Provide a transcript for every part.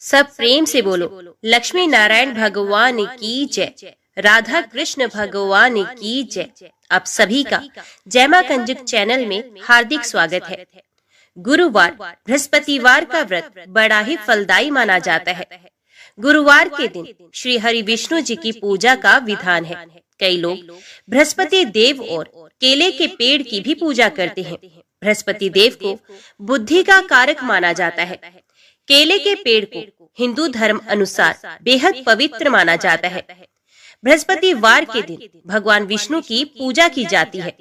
सब प्रेम से बोलो, लक्ष्मी नारायण भगवान की जय, राधा कृष्ण भगवान की जय। आप सभी का जय मां कंजुक चैनल में हार्दिक स्वागत है। गुरुवार बृहस्पतिवार का व्रत बड़ा ही फलदायी माना जाता है। गुरुवार के दिन श्री हरि विष्णु जी की पूजा का विधान है। कई लोग बृहस्पति देव और केले के पेड़ की भी पूजा करते हैं। बृहस्पति देव को बुद्धि का कारक माना जाता है। केले के पेड़ को हिंदू धर्म अनुसार बेहद पवित्र माना जाता है। बृहस्पतिवार के दिन भगवान विष्णु की पूजा की जाती है।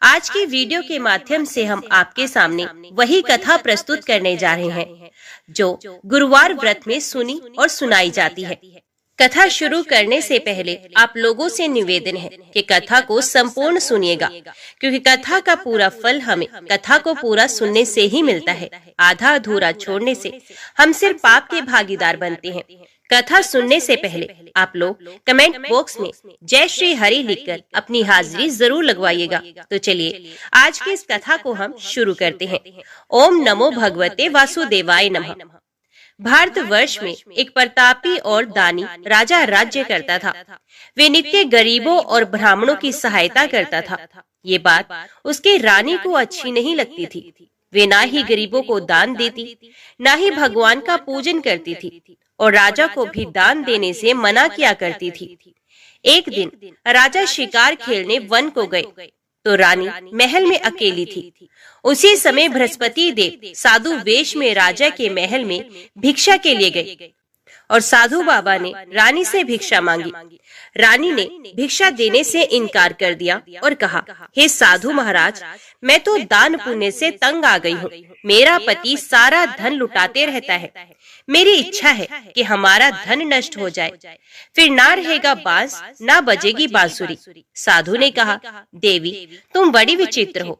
आज की वीडियो के माध्यम से हम आपके सामने वही कथा प्रस्तुत करने जा रहे हैं जो गुरुवार व्रत में सुनी और सुनाई जाती है। कथा शुरू करने से पहले आप लोगों से निवेदन है कि कथा को संपूर्ण सुनिएगा, क्योंकि कथा का पूरा फल हमें कथा को पूरा सुनने से ही मिलता है। आधा अधूरा छोड़ने से हम सिर्फ पाप के भागीदार बनते हैं। कथा सुनने से पहले आप लोग कमेंट बॉक्स में जय श्री हरि लिखकर अपनी हाजिरी जरूर लगवाइएगा। तो चलिए आज की इस कथा को हम शुरू करते हैं। ओम नमो भगवते वासुदेवाय नमः। भारतवर्ष में एक प्रतापी और दानी राजा राज्य करता था। वे नित्य गरीबों और ब्राह्मणों की सहायता करता था। ये बात उसके रानी को अच्छी नहीं लगती थी। वे ना ही गरीबों को दान देती, ना ही भगवान का पूजन करती थी, और राजा को भी दान देने से मना किया करती थी। एक दिन राजा शिकार खेलने वन को गए तो रानी महल में अकेली थी। उसी समय बृहस्पति देव साधु वेश में राजा के महल में भिक्षा के लिए गए और साधु बाबा ने रानी से भिक्षा मांगी। रानी ने भिक्षा देने से इनकार कर दिया और कहा, हे साधु महाराज, मैं तो दान पुण्य से तंग आ गई हूँ। मेरा पति सारा धन लुटाते रहता है। मेरी इच्छा है कि हमारा धन नष्ट हो जाए, फिर ना रहेगा बांस, ना बजेगी बांसुरी। साधु ने कहा, देवी तुम बड़ी विचित्र हो।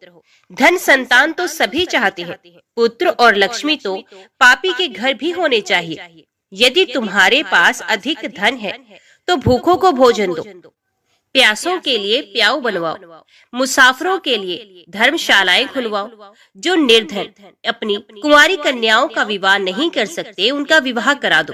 धन संतान तो सभी चाहते हैं, पुत्र और लक्ष्मी तो पापी के घर भी होने चाहिए। यदि तुम्हारे पास अधिक धन है तो भूखों को भोजन दो, प्यासों के लिए प्याऊ बनवाओ, मुसाफिरों के लिए धर्मशालाएं खुलवाओ। जो निर्धन अपनी कुंवारी कन्याओं का विवाह नहीं कर सकते, उनका विवाह करा दो।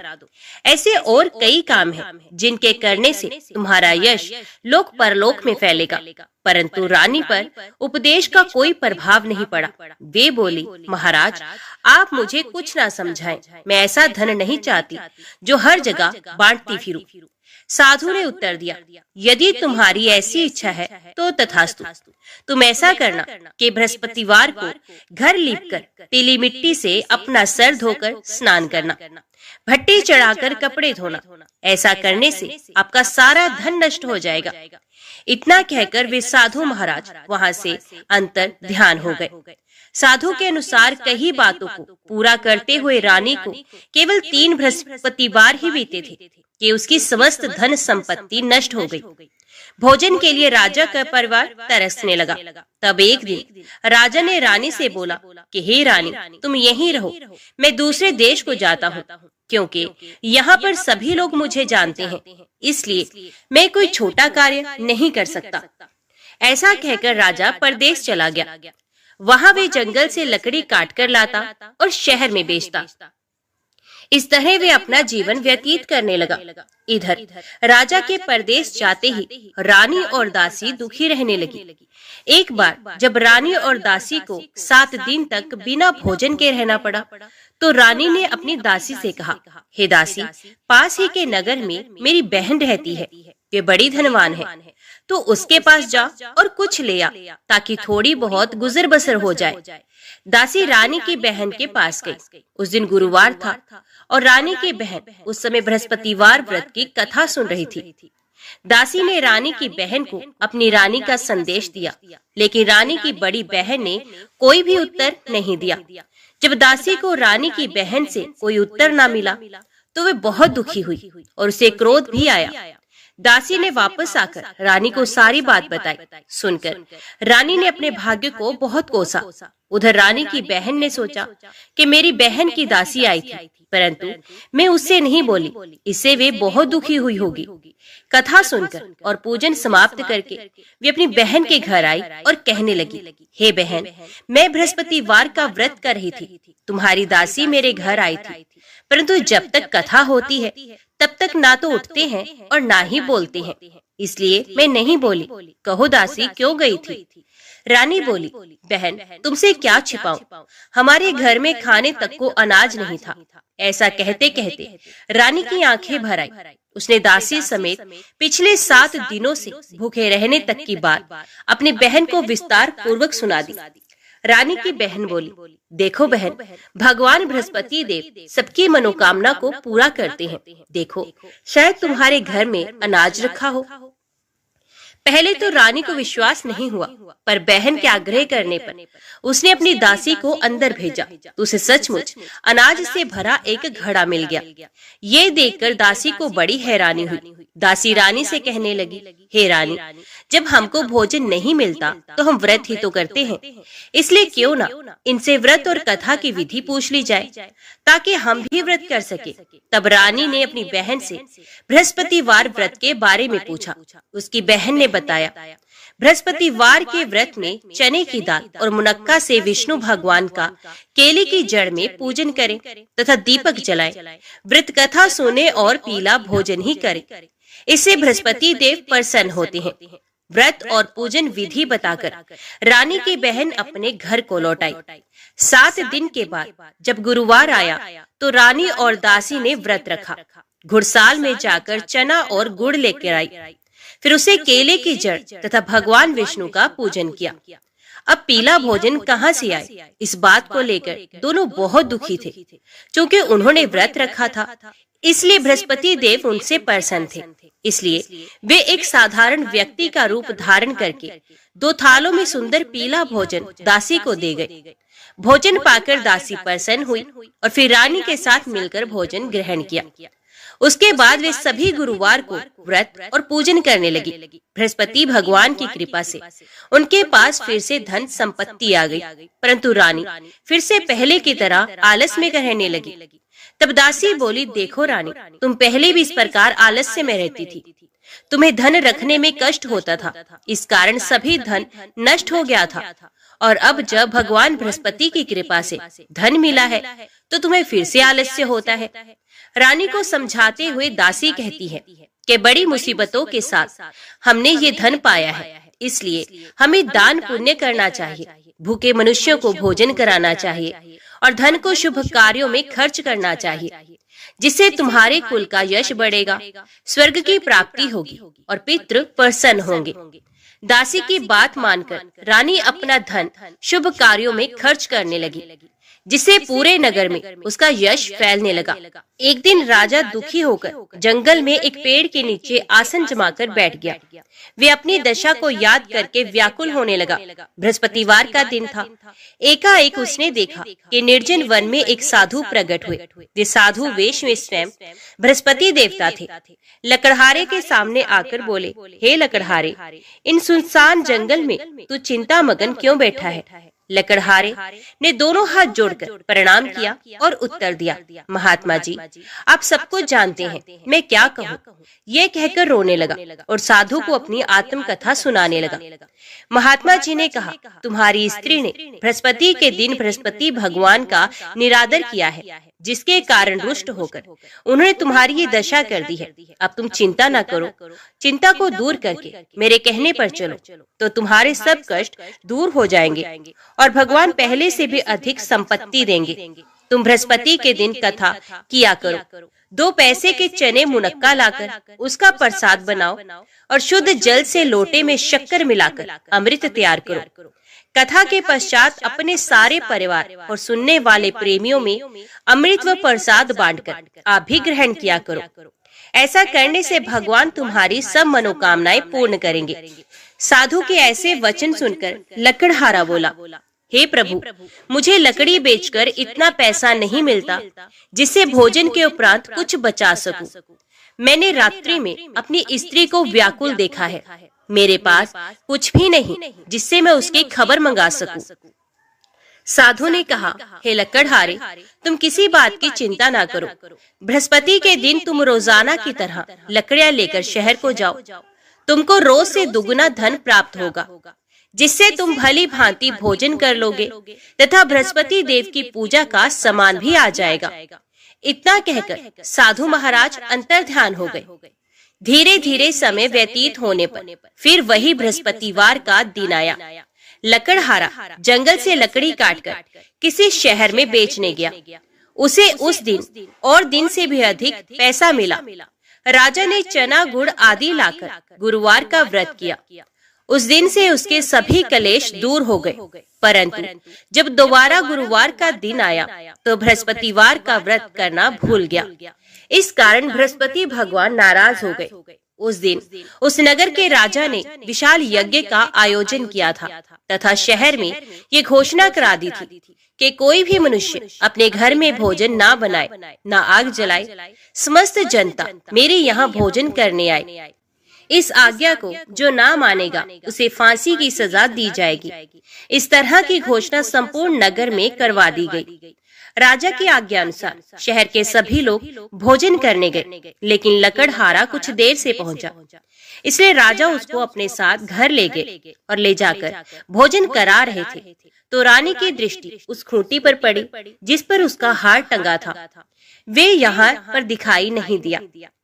ऐसे और कई काम हैं जिनके करने से तुम्हारा यश लोक परलोक में फैलेगा। परंतु रानी पर उपदेश का कोई प्रभाव नहीं पड़ा। वे बोली, महाराज आप मुझे कुछ ना समझाएं। मैं ऐसा धन नहीं चाहती जो हर जगह बांटती फिरूं। साधु ने उत्तर दिया, यदि तुम्हारी ऐसी इच्छा है तो तथास्तु। तुम ऐसा करना कि बृहस्पतिवार को घर लीपकर पीली मिट्टी से अपना सर धोकर स्नान करना, भट्टी चढ़ाकर कपड़े धोना। ऐसा करने से आपका सारा धन नष्ट हो जाएगा। इतना कहकर वे साधु महाराज वहां से अंतर ध्यान हो गए। साधु के अनुसार कई बातों को पूरा करते हुए रानी को केवल 3 बृहस्पतिवार ही बीते थे कि उसकी समस्त धन संपत्ति नष्ट हो गई। भोजन के लिए राजा का परिवार तरसने लगा। तब एक दिन राजा ने रानी से बोला कि हे रानी, तुम यहीं रहो, मैं दूसरे देश को जाता हूँ, क्योंकि यहाँ पर सभी लोग मुझे जानते हैं, इसलिए मैं कोई छोटा कार्य नहीं कर सकता। ऐसा कहकर राजा परदेश चला गया। वहां वे जंगल से लकड़ी काट कर लाता और शहर में बेचता। इस तरह वे अपना जीवन व्यतीत करने लगा। इधर राजा के परदेश जाते ही रानी और दासी दुखी रहने लगी। एक बार जब रानी और दासी को 7 दिन तक बिना भोजन के रहना पड़ा तो रानी ने अपनी दासी से कहा, हे दासी, पास ही के नगर में मेरी बहन रहती है। वे बड़ी धनवान है, तो उसके पास जा और कुछ ले आ, ताकि थोड़ी बहुत गुजर बसर हो जाए। दासी रानी की बहन के पास गई। उस दिन गुरुवार था और रानी की बहन उस समय बृहस्पतिवार व्रत की कथा सुन रही थी। दासी ने रानी की बहन को अपनी रानी का संदेश दिया, लेकिन रानी की बड़ी बहन ने कोई भी उत्तर नहीं दिया। जब दासी को रानी की बहन से कोई उत्तर न मिला तो वे बहुत दुखी हुई और उसे क्रोध भी आया। दासी ने वापस आकर रानी को सारी बात बताई। सुनकर रानी ने अपने भाग्य को बहुत कोसा। उधर रानी की बहन ने सोचा कि मेरी बहन की दासी आई थी, परंतु मैं उससे नहीं बोली, इससे वे बहुत दुखी हुई होगी। कथा सुनकर और पूजन समाप्त करके वे अपनी बहन के घर आई और कहने लगी, हे बहन, मैं बृहस्पतिवार का व्रत कर रही थी, तुम्हारी दासी मेरे घर आई थी, परंतु जब तक कथा होती है तब तक ना तो उठते हैं और ना ही बोलते हैं। इसलिए मैं नहीं बोली। कहो दासी क्यों गई थी? रानी बोली, बहन तुमसे क्या छिपाऊं, हमारे घर में खाने तक को अनाज नहीं था। ऐसा कहते कहते रानी की आंखें भर आई। उसने दासी समेत पिछले 7 दिनों से भूखे रहने तक की बात अपनी बहन को विस्तार पूर्वक सुना दी। रानी की बहन बोली, देखो बहन, भगवान बृहस्पति देव सबकी मनोकामना को पूरा करते हैं। देखो शायद तुम्हारे घर में अनाज रखा हो। पहले तो रानी को विश्वास नहीं हुआ, पर बहन के आग्रह करने पर उसने अपनी दासी को अंदर भेजा तो उसे सचमुच अनाज से भरा एक घड़ा मिल गया। ये देखकर दासी को बड़ी हैरानी हुई। दासी रानी से कहने लगी, हे रानी, जब हमको भोजन नहीं मिलता तो हम व्रत ही तो करते हैं, इसलिए क्यों ना इनसे व्रत और कथा की विधि पूछ ली जाए ताकि हम भी व्रत कर सके। तब रानी ने अपनी बहन से बृहस्पतिवार व्रत के बारे में पूछा। उसकी बहन ने बताया, बृहस्पतिवार के व्रत में चने की दाल और मुनक्का से विष्णु भगवान का केले की जड़ में पूजन करें तथा दीपक जलाएं, व्रत कथा सुने और पीला भोजन ही करें। इससे बृहस्पति देव प्रसन्न होते हैं। व्रत और पूजन विधि बताकर रानी की बहन अपने घर को लौट आई। 7 दिन के बाद जब गुरुवार आया तो रानी और दासी ने व्रत रखा। घुड़साल में जाकर चना और गुड़ लेकर आई। फिर उसे केले की जड़ तथा भगवान विष्णु का पूजन किया। अब पीला भोजन कहाँ से आए, इस बात को लेकर दोनों बहुत दुखी थे। क्योंकि उन्होंने व्रत रखा था, इसलिए बृहस्पति देव उनसे प्रसन्न थे। इसलिए वे एक साधारण व्यक्ति का रूप धारण करके 2 थालों में सुंदर पीला भोजन दासी को दे गए। भोजन पाकर दासी प्रसन्न हुई और फिर रानी के साथ मिलकर भोजन ग्रहण किया। उसके बाद वे सभी गुरुवार को व्रत और पूजन करने लगी। बृहस्पति भगवान की कृपा से उनके पास फिर से धन संपत्ति आ गई, परंतु रानी फिर से पहले की तरह आलस में रहने लगी। तब दासी बोली, देखो रानी, तुम पहले भी इस प्रकार आलस्य में रहती थी। तुम्हें धन रखने में कष्ट होता था, इस कारण सभी धन नष्ट हो गया था। और अब जब भगवान बृहस्पति की कृपा से धन मिला है तो तुम्हें फिर से आलस्य होता है। रानी को समझाते हुए दासी कहती है कि बड़ी मुसीबतों के साथ हमने ये धन पाया है, इसलिए हमें दान पुण्य करना चाहिए, भूखे मनुष्यों को भोजन कराना चाहिए और धन को शुभ कार्यों में खर्च करना चाहिए, जिससे तुम्हारे कुल का यश बढ़ेगा, स्वर्ग की प्राप्ति होगी और पितृ प्रसन्न होंगे। दासी की बात मानकर रानी अपना धन शुभ कार्यों में खर्च करने लगी, जिससे पूरे नगर में उसका यश फैलने लगा। एक दिन राजा दुखी होकर जंगल में एक पेड़ के नीचे आसन जमाकर बैठ गया। वे अपनी दशा को याद करके व्याकुल होने लगा। बृहस्पतिवार का दिन था। एकाएक उसने देखा कि निर्जन वन में एक साधु प्रकट हुए। वे साधु वेश में स्वयं बृहस्पति देवता थे। लकड़हारे के सामने आकर बोले, हे लकड़हारे, इन सुनसान जंगल में तू चिंता मगन क्यों बैठा है? लकड़हारे ने दोनों हाथ जोड़कर प्रणाम किया और उत्तर दिया, महात्मा जी, आप सब कुछ जानते हैं, मैं क्या कहूँ। ये कहकर रोने लगा और साधु को अपनी आत्मकथा सुनाने लगा। महात्मा जी ने कहा, तुम्हारी स्त्री ने बृहस्पति के दिन बृहस्पति भगवान का निरादर किया है, जिसके कारण रुष्ट होकर उन्होंने तुम्हारी ये दशा कर दी है। अब तुम चिंता न करो, चिंता को दूर करके मेरे कहने पर चलो तो तुम्हारे सब कष्ट दूर हो जाएंगे और भगवान पहले से भी अधिक संपत्ति देंगे। तुम बृहस्पति के दिन कथा किया करो, 2 पैसे के चने मुनक्का लाकर उसका प्रसाद बनाओ और शुद्ध जल से लोटे में शक्कर मिलाकर अमृत तैयार करो। कथा के पश्चात अपने सारे परिवार और सुनने वाले प्रेमियों में अमृत व प्रसाद बांटकर आप भी ग्रहण किया करो। ऐसा करने से भगवान तुम्हारी सब मनोकामनाएं पूर्ण करेंगे। साधु के ऐसे वचन सुनकर लकड़हारा बोला, हे प्रभु, मुझे लकड़ी बेचकर इतना पैसा नहीं मिलता जिससे भोजन के उपरांत कुछ बचा सकूं। मैंने रात्रि में अपनी स्त्री को व्याकुल देखा है। मेरे पास कुछ भी नहीं जिससे मैं उसकी खबर मंगा सकूं। साधु ने कहा, हे लकड़हारे, तुम किसी बात की चिंता ना करो। बृहस्पति के दिन तुम रोजाना की तरह लकड़ियां लेकर शहर को जाओ। तुमको रोज से दुगुना धन प्राप्त होगा, जिससे तुम भली भांति भोजन कर लोगे तथा बृहस्पति देव की पूजा का सामान भी आ जाएगा। इतना कहकर साधु महाराज अंतर्ध्यान हो गए। धीरे धीरे समय व्यतीत होने पर फिर वही बृहस्पतिवार का दिन आया। लकड़हारा जंगल से लकड़ी काटकर किसी शहर में बेचने गया। उसे उस दिन और दिन से भी अधिक पैसा मिला। राजा ने चना गुड़ आदि लाकर गुरुवार का व्रत किया। उस दिन से उसके सभी कलेश दूर हो गए। परंतु जब दोबारा गुरुवार का दिन आया तो बृहस्पतिवार का व्रत करना भूल गया। इस कारण बृहस्पति भगवान नाराज हो गए। उस दिन उस नगर के राजा ने विशाल यज्ञ का आयोजन किया था तथा शहर में ये घोषणा करा दी थी कि कोई भी मनुष्य अपने घर में भोजन ना बनाए, ना आग जलाए। समस्त जनता मेरे यहाँ भोजन करने आए। इस आज्ञा को जो ना मानेगा उसे फांसी की सजा दी जाएगी। इस तरह की घोषणा संपूर्ण नगर में करवा दी गई। राजा की आज्ञा अनुसार शहर के सभी लोग भोजन करने गए, लेकिन लकड़हारा कुछ देर से पहुंचा। इसलिए राजा उसको अपने साथ घर ले गए और ले जाकर भोजन करा रहे थे तो रानी की दृष्टि उस खूंटी पर पड़ी जिस पर उसका हार टंगा था। वे यहाँ पर दिखाई नहीं दिया।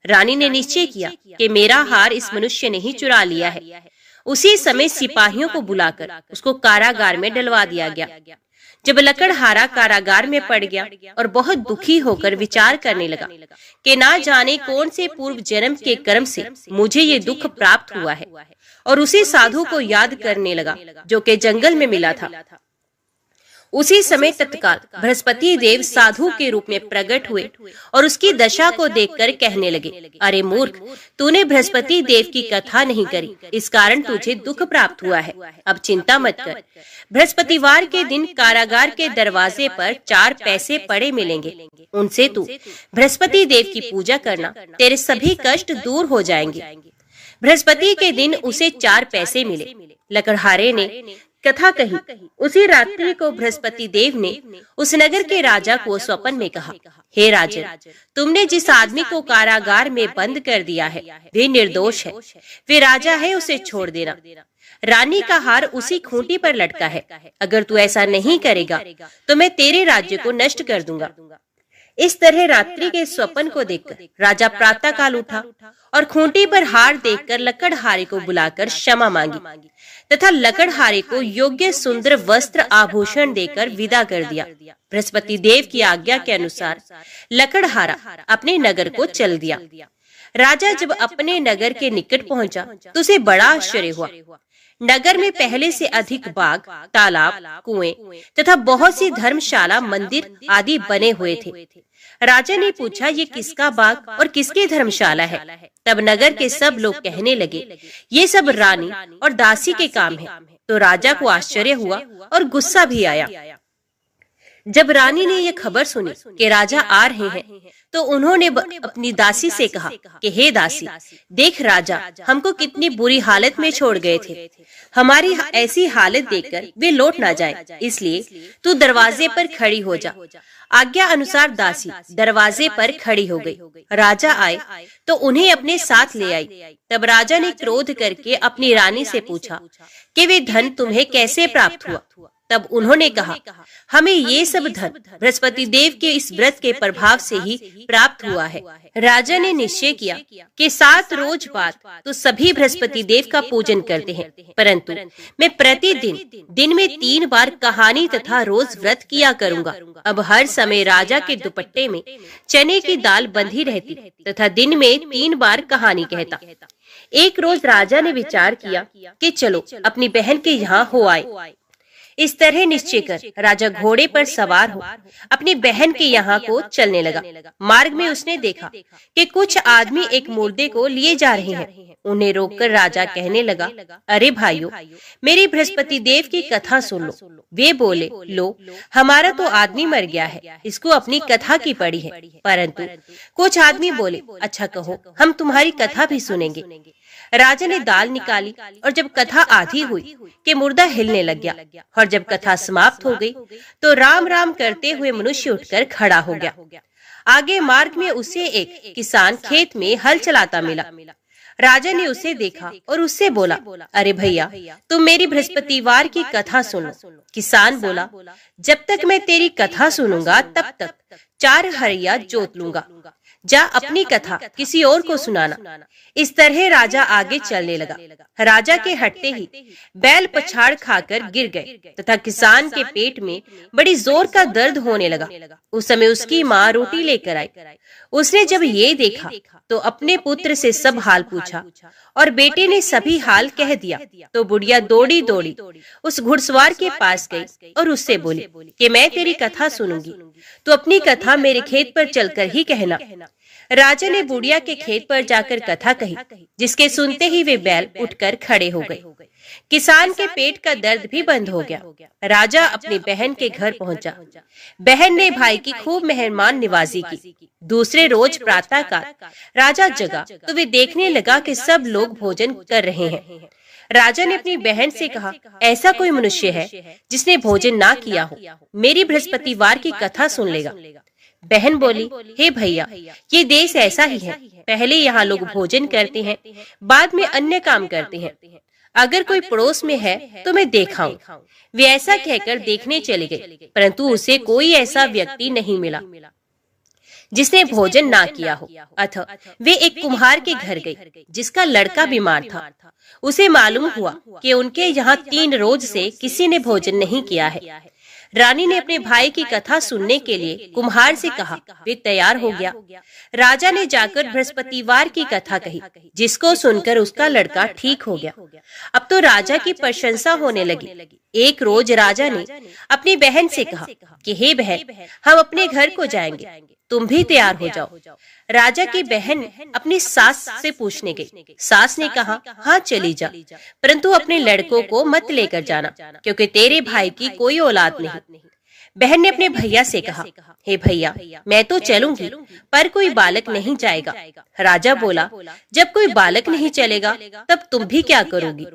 रानी ने निश्चय किया कि मेरा हार इस मनुष्य ने ही चुरा लिया है। उसी समय सिपाहियों को बुलाकर उसको कारागार में डलवा दिया गया। जब लकड़हारा कारागार में पड़ गया और बहुत दुखी होकर विचार करने लगा कि ना जाने कौन से पूर्व जन्म के कर्म से मुझे ये दुख प्राप्त हुआ है, और उसी साधु को याद करने लगा जो कि जंगल में मिला था। उसी समय तत्काल बृहस्पति देव साधु के रूप में प्रकट हुए और उसकी दशा को देखकर कहने लगे, अरे मूर्ख, तूने बृहस्पति देव की कथा नहीं करी, इस कारण तुझे दुख प्राप्त हुआ है। अब चिंता मत कर। बृहस्पतिवार के दिन कारागार के दरवाजे पर 4 पैसे पड़े मिलेंगे। उनसे तू बृहस्पति देव की पूजा करना, तेरे सभी कष्ट दूर हो जाएंगे। बृहस्पति के दिन उसे 4 पैसे मिले। लकड़हारे ने कथा कही। उसी रात्रि को बृहस्पति देव ने उस नगर के राजा को स्वप्न में कहा, हे राजन, तुमने जिस आदमी को कारागार में बंद कर दिया है वे निर्दोष है, वे राजा है, उसे छोड़ देना। रानी का हार उसी खूंटी पर लटका है। अगर तू ऐसा नहीं करेगा तो मैं तेरे राज्य को नष्ट कर दूंगा। इस तरह रात्रि के स्वप्न को देखकर राजा प्रातः काल उठा और खूंटी पर हार देखकर लकड़हारे को बुलाकर क्षमा मांगी तथा लकड़हारे को योग्य सुंदर वस्त्र आभूषण देकर विदा कर दिया। बृहस्पति देव की आज्ञा के अनुसार लकड़हारा अपने नगर को चल दिया। राजा जब अपने नगर के निकट पहुंचा तो उसे बड़ा आश्चर्य हुआ। नगर में पहले से अधिक बाग, तालाब, कुएं तथा बहुत सी धर्मशाला, मंदिर आदि बने हुए थे। राजा ने पूछा, ये किसका बाग और किसकी धर्मशाला है? तब नगर के सब लोग कहने लगे, ये सब रानी और दासी के काम है। तो राजा को आश्चर्य हुआ और गुस्सा भी आया। जब रानी ने यह खबर सुनी कि राजा आ रहे हैं तो उन्होंने अपनी दासी से कहा कि हे दासी, देख राजा हमको कितनी बुरी हालत में छोड़ गए थे। हमारी ऐसी हालत देखकर वे लौट ना जाए, इसलिए तू दरवाजे पर खड़ी हो जा। आज्ञा अनुसार दासी दरवाजे पर खड़ी हो गई। राजा आए तो उन्हें अपने साथ ले आई। तब राजा ने क्रोध करके अपनी रानी से पूछा कि वे धन तुम्हें कैसे प्राप्त हुआ? तब उन्होंने कहा, हमें ये सब धन बृहस्पति देव के इस व्रत के प्रभाव से ही प्राप्त हुआ है। राजा ने निश्चय किया कि 7 रोज बाद तो सभी बृहस्पति देव का पूजन करते हैं, परंतु मैं प्रतिदिन दिन में 3 बार कहानी तथा रोज व्रत किया करूंगा। अब हर समय राजा के दुपट्टे में चने की दाल बंधी रहती तथा दिन में 3 बार कहानी कहता। एक रोज राजा ने विचार किया कि चलो अपनी बहन के यहाँ हो आए। इस तरह निश्चय कर राजा घोड़े पर सवार हो अपनी बहन के यहाँ को चलने लगा। मार्ग में उसने देखा कि कुछ आदमी एक मुर्दे को लिए जा रहे हैं। उन्हें रोककर राजा कहने लगा, अरे भाइयों, मेरी बृहस्पति देव की कथा सुन लो। वे बोले, लो हमारा तो आदमी मर गया है, इसको अपनी कथा की पड़ी है। परंतु कुछ आदमी बोले, अच्छा कहो, हम तुम्हारी कथा भी सुनेंगे। राजा ने दाल निकाली और जब कथा आधी हुई कि मुर्दा हिलने लग गया, और जब कथा समाप्त हो गई तो राम राम करते हुए मनुष्य उठकर खड़ा हो गया। आगे मार्ग में उसे एक किसान खेत में हल चलाता मिला। राजा ने उसे देखा और उससे बोला, अरे भैया, तुम मेरी बृहस्पतिवार की कथा सुनो। किसान बोला, जब तक मैं तेरी कथा सुनूंगा तब तक 4 हरिया जोत लूंगा। जा अपनी कथा किसी और को सुनाना। इस तरह राजा आगे चलने लगा। राजा के हटते ही बैल पछाड़ खाकर गिर गए तथा किसान के पेट में बड़ी जोर का दर्द होने लगा। उस समय उसकी माँ रोटी लेकर आई। उसने जब ये देखा तो अपने पुत्र से सब हाल पूछा और बेटे ने सभी हाल कह दिया। तो बुढ़िया दौड़ी दौड़ी उस घुड़सवार के पास गई और उससे बोली कि मैं तेरी कथा सुनूंगी, तो अपनी कथा मेरे खेत पर चलकर ही कहना। राजा ने बुढ़िया के खेत पर जाकर कथा कही, जिसके सुनते ही वे बैल उठकर खड़े हो गए। किसान के पेट का दर्द भी बंद हो गया। राजा अपनी बहन के घर पहुंचा। बहन ने भाई की खूब मेहमान निवाजी की। दूसरे रोज प्रातःकाल राजा जगा तो वे देखने लगा कि सब लोग भोजन कर रहे हैं। राजा ने अपनी बहन से कहा, ऐसा कोई मनुष्य है जिसने भोजन ना किया हो, मेरी बृहस्पतिवार की कथा सुन लेगा। बहन बोली, हे भैया, ये देश ऐसा ही है। पहले यहाँ लोग भोजन करते हैं, बाद में अन्य काम करते हैं। अगर कोई पड़ोस में है तो मैं देखाऊं। वे ऐसा कहकर देखने चले गए, परंतु उसे कोई ऐसा व्यक्ति नहीं मिला जिसने भोजन ना किया हो। अतः वे एक कुम्हार के घर गई, जिसका लड़का बीमार था। उसे मालूम हुआ कि उनके यहाँ 3 रोज से किसी ने भोजन नहीं किया है। रानी ने अपने भाई की कथा सुनने के लिए कुम्हार से कहा। वे तैयार हो गया। राजा ने जाकर बृहस्पतिवार की कथा कही, जिसको सुनकर उसका लड़का ठीक हो गया। अब तो राजा की प्रशंसा होने लगी। एक रोज राजा ने अपनी बहन से कहा कि हे बहन, हम अपने घर को जाएंगे, तुम भी तैयार हो जाओ। राजा की बहन अपनी सास से पूछने गई। सास ने कहा, हाँ चली जा, परंतु अपने लड़कों को मत लेकर जाना, क्योंकि तेरे भाई की कोई औलाद नहीं। बहन ने अपने भैया से कहा, हे भैया, मैं तो चलूंगी, पर कोई बालक नहीं जाएगा। राजा बोला, जब कोई बालक नहीं चलेगा तब तुम भी क्या करोगी?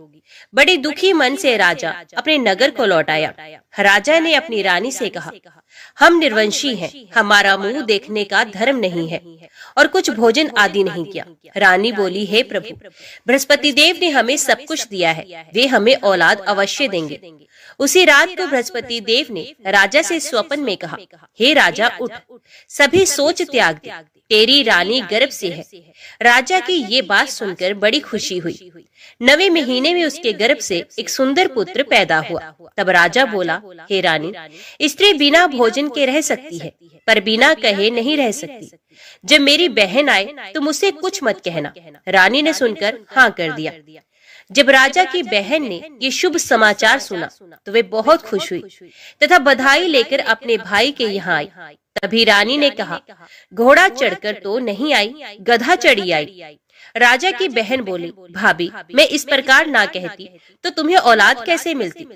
बड़े दुखी मन से राजा अपने नगर को लौट आया। राजा ने अपनी रानी से कहा, हम निर्वंशी हैं, हमारा मुंह देखने का धर्म नहीं है और कुछ भोजन आदि नहीं किया। रानी बोली, हे प्रभु, बृहस्पति देव ने हमें सब कुछ दिया है, वे हमें औलाद अवश्य देंगे। उसी रात को बृहस्पति देव ने राजा से स्वप्न में कहा, हे राजा, उठ, सभी सोच त्याग दे, तेरी रानी गर्भ से है। राजा की ये बात सुनकर बड़ी खुशी हुई। 9वें महीने में उसके गर्भ से एक सुंदर पुत्र पैदा हुआ। तब राजा बोला, हे रानी, स्त्री बिना भोजन के रह सकती है, पर बिना कहे नहीं रह सकती। जब मेरी बहन आए तो मुझसे कुछ मत कहना। रानी ने सुनकर हाँ कर दिया। जब राजा की बहन ने ये शुभ समाचार सुना तो वे बहुत खुश हुई तथा बधाई लेकर अपने भाई के यहाँ आई। तभी रानी ने कहा, घोड़ा चढ़कर तो नहीं आई, गधा चढ़ी आई। राजा की बहन बोली, भाभी, मैं इस प्रकार ना कहती तो तुम्हें औलाद कैसे मिलती?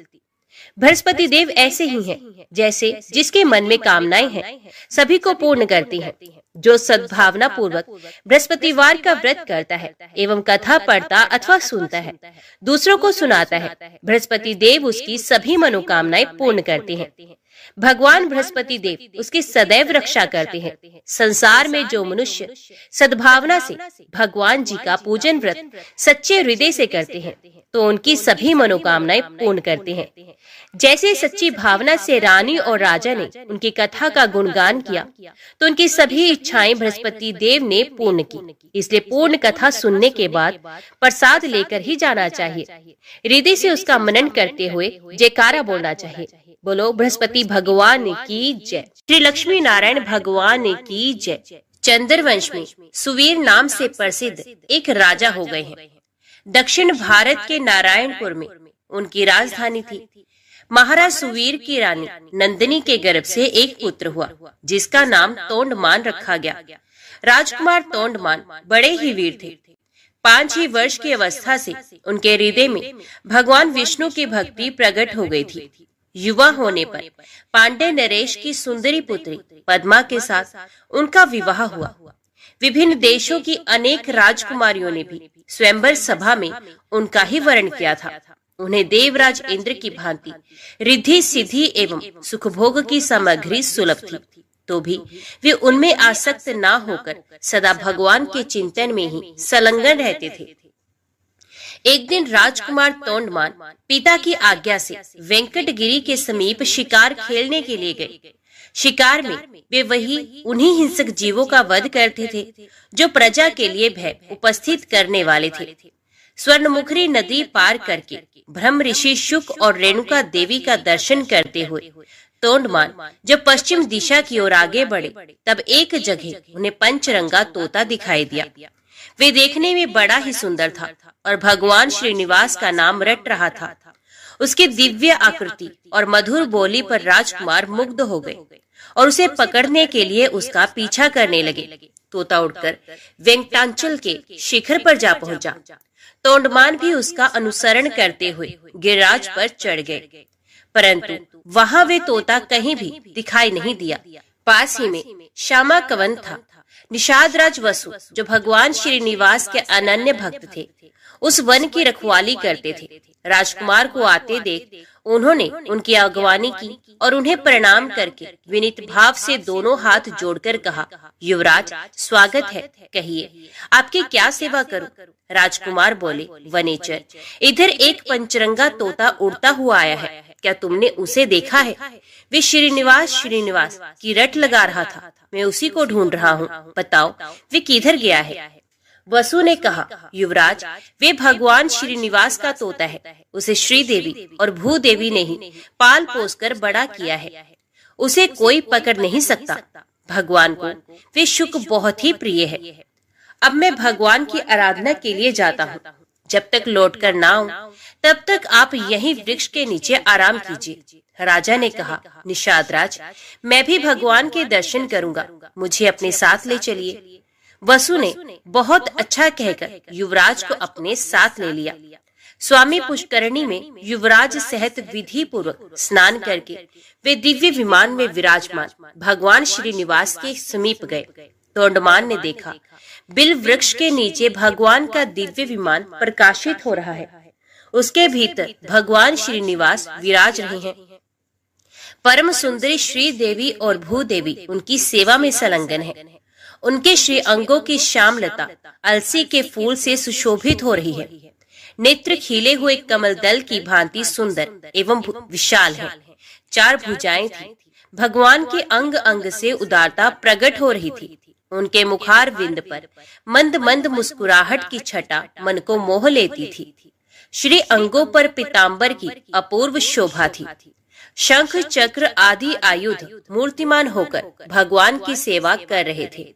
बृहस्पति देव ऐसे ही हैं, जैसे जिसके मन में कामनाएं हैं सभी को पूर्ण करती हैं। जो सद्भावना पूर्वक बृहस्पतिवार का व्रत करता है एवं कथा पढ़ता अथवा सुनता है, दूसरों को सुनाता है, बृहस्पति देव उसकी सभी मनोकामनाएं पूर्ण करते हैं। भगवान बृहस्पति देव उसकी सदैव रक्षा करते हैं। संसार में जो मनुष्य सद्भावना से भगवान जी का पूजन व्रत सच्चे हृदय से करते हैं तो उनकी सभी मनोकामनाएं पूर्ण करते हैं। जैसे सच्ची भावना से रानी और राजा ने उनकी कथा का गुणगान किया तो उनकी सभी इच्छाएं बृहस्पति देव ने पूर्ण की। इसलिए पूर्ण कथा सुनने के बाद प्रसाद लेकर ही जाना चाहिए। हृदय से उसका मनन करते हुए जयकारा बोलना चाहिए। बोलो बृहस्पति भगवान की जय। श्री लक्ष्मी नारायण भगवान की जय। चंद्रवंश में सुवीर नाम से प्रसिद्ध एक राजा हो गए हैं। दक्षिण भारत के नारायणपुर में उनकी राजधानी थी। महाराज सुवीर की रानी नंदिनी के गर्भ से एक पुत्र हुआ, जिसका नाम तोंडमान रखा गया। राजकुमार तोंडमान बड़े ही वीर थे। 5 ही वर्ष की अवस्था से उनके हृदय में भगवान विष्णु की भक्ति प्रकट हो गई थी। युवा होने पर पांडे नरेश की सुंदरी पुत्री पद्मा के साथ उनका विवाह हुआ। विभिन्न देशों की अनेक राजकुमारियों ने भी स्वयंवर सभा में उनका ही वरण किया था। उन्हें देवराज इंद्र की भांति रिद्धि सिद्धि एवं सुखभोग की सामग्री सुलभ थी, तो भी वे उनमें आसक्त ना होकर सदा भगवान के चिंतन में ही संलग्न रहते थे। एक दिन राजकुमार तोंडमान पिता की आज्ञा से वेंकटगिरी के समीप शिकार खेलने के लिए गए। शिकार में वे वही उन्हीं हिंसक जीवों का वध करते थे जो प्रजा के लिए भय उपस्थित करने वाले थे। स्वर्णमुखरी नदी पार करके ब्रह्म ऋषि शुक और रेणुका देवी का दर्शन करते हुए तोंडमान जब पश्चिम दिशा की ओर आगे बढ़े, तब एक जगह उन्हें पंचरंगा तोता दिखाई दिया। वे देखने में बड़ा ही सुंदर था और भगवान श्रीनिवास का नाम रट रहा था। उसकी दिव्य आकृति और मधुर बोली पर राजकुमार मुग्ध हो गए और उसे पकड़ने के लिए उसका पीछा करने लगे। तोता उड़कर वेंकटाचल के शिखर पर जा पहुंचा। तोंडमान भी उसका अनुसरण करते हुए गिरिराज पर चढ़ गए, परंतु वहां वे तोता कहीं भी दिखाई नहीं दिया। पास ही में श्यामा कवन था। निषाद राज वसु, जो भगवान श्रीनिवास के अनन्य भक्त थे, उस वन की रखवाली करते थे। राजकुमार को आते देख उन्होंने उनकी अगवानी की और उन्हें प्रणाम करके विनीत भाव से दोनों हाथ जोड़कर कहा, युवराज स्वागत है, कहिए आपकी क्या सेवा करूं? राजकुमार बोले, वनेचर, इधर एक पंचरंगा तोता उड़ता हुआ आया है, क्या तुमने उसे देखा है? वे श्रीनिवास की रट लगा रहा था, मैं उसी को ढूंढ रहा हूँ, बताओ वे किधर गया है? वसु ने कहा, युवराज वे भगवान श्रीनिवास का तोता है, उसे श्रीदेवी और भूदेवी ने ही पाल पोस कर बड़ा किया है, उसे कोई पकड़ नहीं सकता। भगवान को वे शुक बहुत ही प्रिय है। अब मैं भगवान की आराधना के लिए जाता हूँ, जब तक लौट कर ना आऊं तब तक आप यहीं वृक्ष के नीचे आराम कीजिए। राजा ने कहा, निषाद राज, मैं भी भगवान के दर्शन करूंगा, मुझे अपने साथ ले चलिए। वसु ने बहुत अच्छा कहकर युवराज को अपने साथ ले लिया। स्वामी पुष्करणी में युवराज सहित विधि पूर्वक स्नान करके वे दिव्य विमान में विराजमान भगवान श्रीनिवास के समीप गए। तोंडमान ने देखा, बिल वृक्ष के नीचे भगवान का दिव्य विमान प्रकाशित हो रहा है, उसके भीतर भगवान श्रीनिवास विराज रहे हैं। परम सुंदरी श्री देवी और भूदेवी उनकी सेवा में संलग्न है। उनके श्री अंगों की श्यामलता अलसी के फूल से सुशोभित हो रही है। नेत्र खिले हुए कमल दल की भांति सुंदर एवं विशाल है। 4 भुजाएं थी। भगवान के अंग अंग से उदारता प्रकट हो रही थी। उनके मुखार विंद पर मंद मंद मुस्कुराहट की छटा मन को मोह लेती थी। श्री अंगों पर पीतांबर की अपूर्व शोभा थी। शंख चक्र आदि आयुध मूर्तिमान होकर भगवान की सेवा कर रहे थे।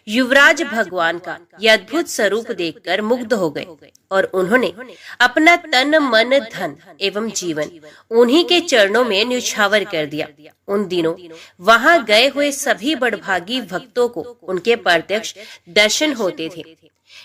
युवराज भगवान का यह अद्भुत स्वरूप देखकर मुग्ध हो गए और उन्होंने अपना तन मन धन एवं जीवन उन्हीं के चरणों में न्यौछावर कर दिया। उन दिनों वहां गए हुए सभी बड़भागी भक्तों को उनके प्रत्यक्ष दर्शन होते थे।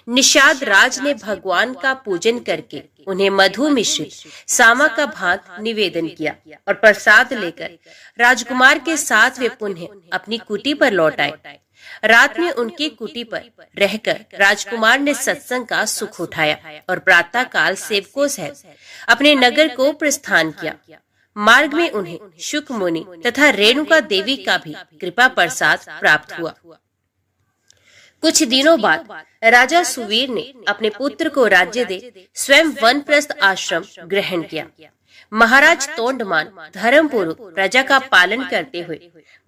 निषाद राज ने भगवान का पूजन करके उन्हें मधु मिश्रित सामा का भात निवेदन किया और प्रसाद लेकर राजकुमार के साथ वे पुनः अपनी कुटी पर लौट आए। रात में उनकी कुटी पर रहकर राजकुमार ने सत्संग का सुख उठाया और प्रातः काल सेवकों सहित अपने नगर को प्रस्थान किया। मार्ग में उन्हें शुक मुनि तथा रेणुका देवी का भी कृपा प्रसाद प्राप्त हुआ। कुछ दिनों बाद राजा सुवीर ने अपने पुत्र को राज्य दे स्वयं वनप्रस्थ आश्रम ग्रहण किया। महाराज तोंडमान धर्म पूर्वक प्रजा का पालन करते हुए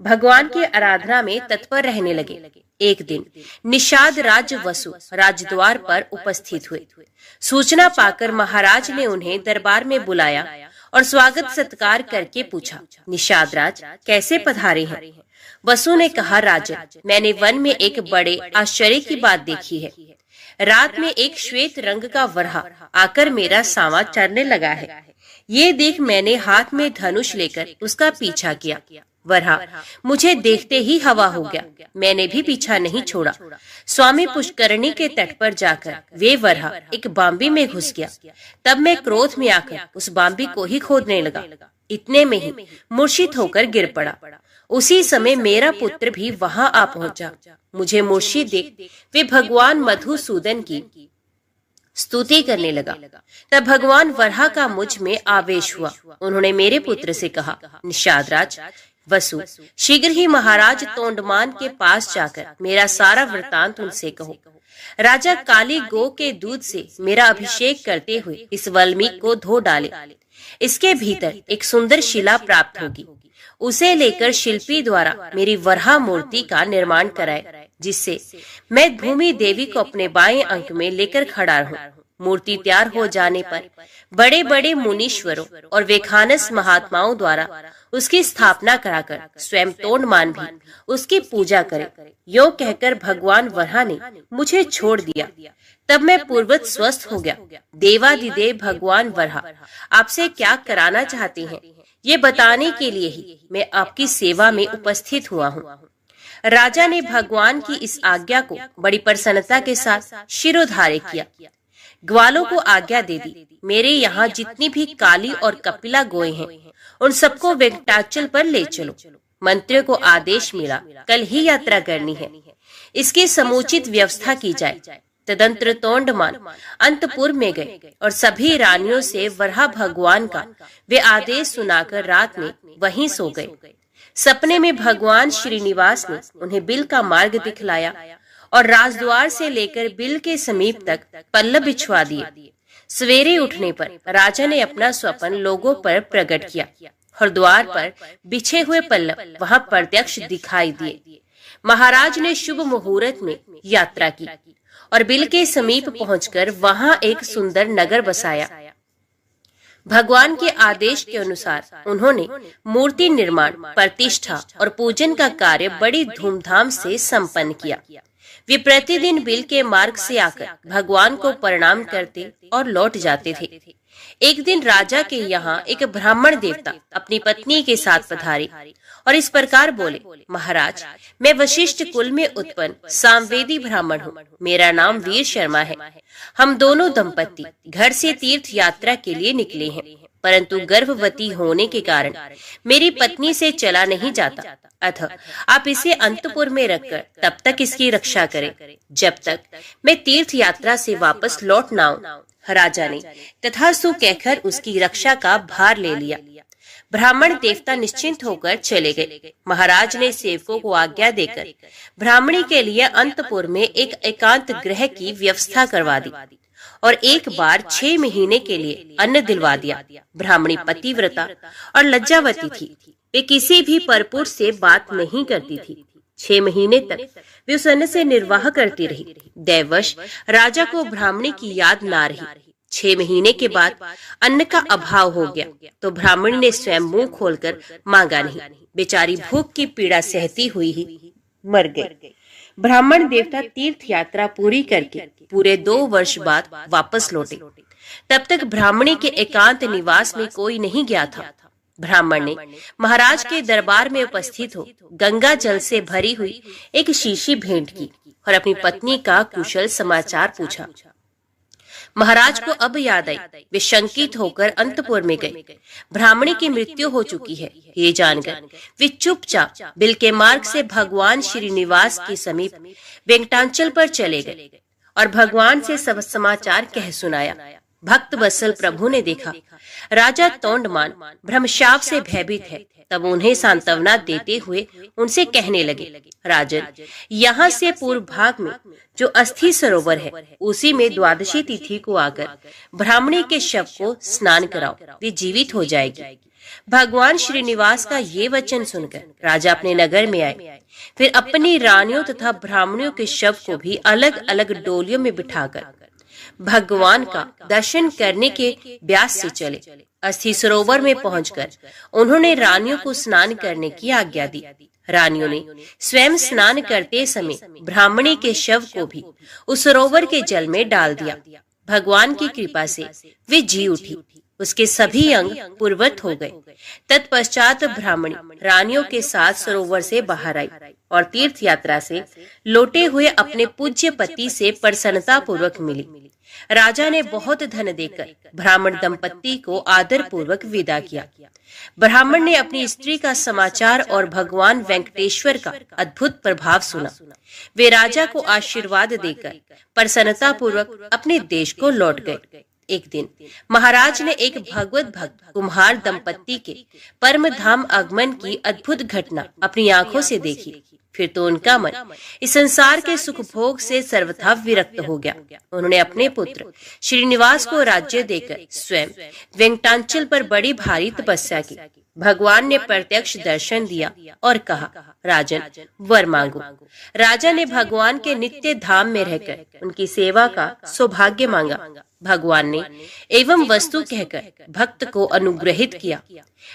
भगवान की आराधना में तत्पर रहने लगे। एक दिन निषाद राज वसु राजद्वार पर उपस्थित हुए। सूचना पाकर महाराज ने उन्हें दरबार में बुलाया और स्वागत सत्कार करके पूछा, निषाद राज कैसे पधारे हैं? वसु ने कहा, राजन, मैंने वन में एक बड़े आश्चर्य की बात देखी है। रात में एक श्वेत रंग का वरहा आकर मेरा सामा चरने लगा है। ये देख मैंने हाथ में धनुष लेकर उसका पीछा किया। वरहा मुझे देखते ही हवा हो गया। मैंने भी पीछा नहीं छोड़ा। स्वामी पुष्करणी के तट पर जाकर वे वरहा एक बांबी में घुस गया। तब मैं क्रोध में आकर उस बांबी को ही खोदने लगा। इतने में ही मूर्छित होकर गिर पड़ा। उसी समय मेरा पुत्र भी वहां आ पहुंचा। मुझे मूर्छित देख वे भगवान मधुसूदन की स्तुति करने लगा। तब भगवान वरहा का मुझ में आवेश हुआ। उन्होंने मेरे पुत्र से कहा, निषाद राज वसु, शीघ्र ही महाराज तोंडमान के पास जाकर मेरा सारा वृतांत उनसे कहो। राजा काली गौ के दूध से मेरा अभिषेक करते हुए इस वल्मीक को धो डाले। इसके भीतर एक सुंदर शिला प्राप्त होगी। उसे लेकर शिल्पी द्वारा मेरी वराह मूर्ति का निर्माण कराए, जिससे मैं भूमि देवी को अपने बाएं अंक में लेकर खड़ा हूँ। मूर्ति तैयार हो जाने पर बड़े बड़े मुनीश्वरों और वेखानस महात्माओं द्वारा उसकी स्थापना कराकर स्वयं तोंडमान भी उसकी पूजा करे। यो कहकर भगवान वराह ने मुझे छोड़ दिया। तब मैं पूर्वत स्वस्थ हो गया। देवादिदेव भगवान वराह आपसे क्या कराना चाहते हैं, ये बताने के लिए ही मैं आपकी सेवा में उपस्थित हुआ हूँ। राजा ने भगवान की इस आज्ञा को बड़ी प्रसन्नता के साथ शिरोधार्य किया। ग्वालों को आज्ञा दे दी, मेरे यहाँ जितनी भी काली और कपिला गोए हैं उन सबको वेंकटाचल पर ले चलो। मंत्रियों को आदेश मिला, कल ही यात्रा करनी है, इसकी समुचित व्यवस्था की जाए। तदंतर तोंडमान अंतपुर में गए और सभी रानियों से वराह भगवान का वे आदेश सुनाकर रात में वहीं सो गए। सपने में भगवान श्रीनिवास ने उन्हें बिल का मार्ग दिखलाया और राजद्वार से लेकर बिल के समीप तक पल्लव बिछवा दिए। सवेरे उठने पर राजा ने अपना स्वप्न लोगों पर प्रकट किया और द्वार पर बिछे हुए पल्लव वहां प्रत्यक्ष दिखाई दिए। महाराज ने शुभ मुहूर्त में यात्रा की और बिल के समीप पहुंचकर वहां एक सुंदर नगर बसाया। भगवान के आदेश के अनुसार उन्होंने मूर्ति निर्माण, प्रतिष्ठा और पूजन का कार्य बड़ी धूमधाम से संपन्न किया। वे प्रतिदिन बिल के मार्ग से आकर भगवान को प्रणाम करते और लौट जाते थे। एक दिन राजा के यहाँ एक ब्राह्मण देवता अपनी पत्नी के साथ पधारे और इस प्रकार बोले, महाराज, मैं वशिष्ठ कुल में उत्पन्न सामवेदी ब्राह्मण हूँ। मेरा नाम वीर शर्मा है। हम दोनों दंपत्ति घर से तीर्थ यात्रा के लिए निकले हैं, परंतु गर्भवती होने के कारण मेरी पत्नी से चला नहीं जाता। अतः आप इसे अंतपुर में रखकर तब तक इसकी रक्षा करें जब तक मैं तीर्थ यात्रा से वापस लौट न आऊं। राजा ने तथास्तु कहकर उसकी रक्षा का भार ले लिया। ब्राह्मण देवता निश्चिंत होकर चले गए। महाराज ने सेवकों को आज्ञा देकर ब्राह्मणी के लिए अंतपुर में एक एकांत गृह की व्यवस्था करवा दी और एक बार 6 महीने के लिए अन्न दिलवा दिया। ब्राह्मणी पतिव्रता और लज्जावती थी। वे किसी भी परपुरुष से बात नहीं करती थी। 6 महीने तक वे उस अन्न से निर्वाह करती रही। दैवश राजा को ब्राह्मणी की याद ना रही। 6 महीने के बाद अन्न का अभाव हो गया तो ब्राह्मणी ने स्वयं मुंह खोलकर मांगा नहीं। बेचारी भूख की पीड़ा सहती हुई ही मर गई। ब्राह्मण देवता तीर्थ यात्रा पूरी करके पूरे 2 वर्ष बाद वापस लौटे। तब तक ब्राह्मणी के एकांत निवास में कोई नहीं गया था। ब्राह्मण ने महाराज के दरबार में उपस्थित हो गंगा जल से भरी हुई एक शीशी भेंट की और अपनी पत्नी का कुशल समाचार पूछा। महाराज को अब याद आई। वे शंकित होकर अंतपुर में गए। ब्राह्मणी की मृत्यु हो चुकी है ये जानकर वे चुपचाप बिल के मार्ग से भगवान श्रीनिवास के समीप वेंकटाचल पर चले गए और भगवान से सब समाचार कह सुनाया। भक्त वत्सल प्रभु ने देखा राजा तोंडमान ब्रह्मशाप से भयभीत है। तब उन्हें सांत्वना देते हुए उनसे कहने लगे, राजन, यहाँ से पूर्व भाग में जो अस्थि सरोवर है उसी में द्वादशी तिथि को आकर ब्राह्मणी के शव को स्नान कराओ, वे जीवित हो जाएगी। भगवान श्रीनिवास का ये वचन सुनकर राजा अपने नगर में आए। फिर अपनी रानियों तथा ब्राह्मणियों के शव को भी अलग अलग डोलियों में बिठाकर भगवान का दर्शन करने के ब्यास से चले। अस्थि सरोवर में पहुंचकर उन्होंने रानियों को स्नान करने की आज्ञा दी। रानियों ने स्वयं स्नान करते समय ब्राह्मणी के शव को भी उस सरोवर के जल में डाल दिया। भगवान की कृपा से वे जी उठी। उसके सभी अंग पूर्वत हो गए। तत्पश्चात ब्राह्मणी रानियों के साथ सरोवर से बाहर आई और तीर्थ यात्रा से लौटे हुए अपने पूज्य पति से प्रसन्नता पूर्वक मिली। राजा ने बहुत धन देकर ब्राह्मण दंपत्ति को आदर पूर्वक विदा किया। ब्राह्मण ने अपनी स्त्री का समाचार और भगवान वेंकटेश्वर का अद्भुत प्रभाव सुना। वे राजा को आशीर्वाद देकर प्रसन्नता पूर्वक अपने देश को लौट गए। एक दिन महाराज ने एक भगवत भक्त कुम्हार दंपत्ति के परम धाम आगमन की अद्भुत घटना अपनी आंखों से देखी। फिर तो उनका मन इस संसार के सुख भोग से सर्वथा विरक्त हो गया। उन्होंने अपने पुत्र श्रीनिवास को राज्य देकर स्वयं वेंकटाचल पर बड़ी भारी तपस्या की। भगवान ने प्रत्यक्ष दर्शन दिया और कहा, राजन वर मांगो। राजा ने भगवान के नित्य धाम में रहकर उनकी सेवा का सौभाग्य मांगा। भगवान ने एवं वस्तु कहकर भक्त को अनुग्रहित किया।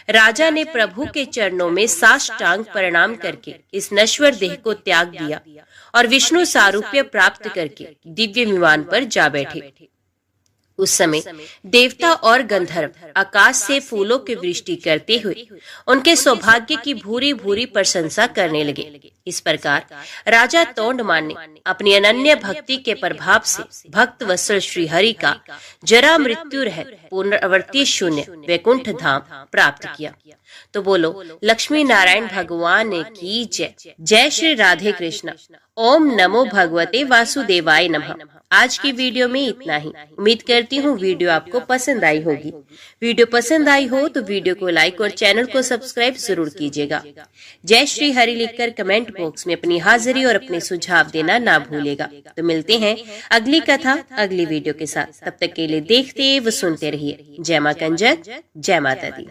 राजा ने प्रभु के चरणों में साष्टांग प्रणाम करके इस नश्वर देह को त्याग दिया और विष्णु सारूप्य प्राप्त करके दिव्य विमान पर जा बैठे। उस समय देवता और गंधर्व आकाश से फूलों की वृष्टि करते हुए उनके सौभाग्य की भूरी भूरी प्रशंसा करने लगे। इस प्रकार राजा तोंडमान ने अपनी अनन्य भक्ति के प्रभाव से भक्त वत्सल श्री हरि का जरा मृत्यु रहित पुनरावृत्ति शून्य वैकुंठ धाम प्राप्त किया। तो बोलो लक्ष्मी नारायण भगवान की जय। जय श्री राधे कृष्ण। ओम नमो भगवते वासुदेवाय नमः। आज की वीडियो में इतना ही। उम्मीद करती हूँ वीडियो आपको पसंद आई होगी। वीडियो पसंद आई हो तो वीडियो को लाइक और चैनल को सब्सक्राइब जरूर कीजिएगा। जय श्री हरि लिखकर कमेंट बॉक्स में अपनी हाजिरी और अपने सुझाव देना ना भूलेगा। तो मिलते हैं अगली कथा अगली वीडियो के साथ। तब तक के लिए देखते व सुनते रहिए। जय मां कंजक, जय माता दी।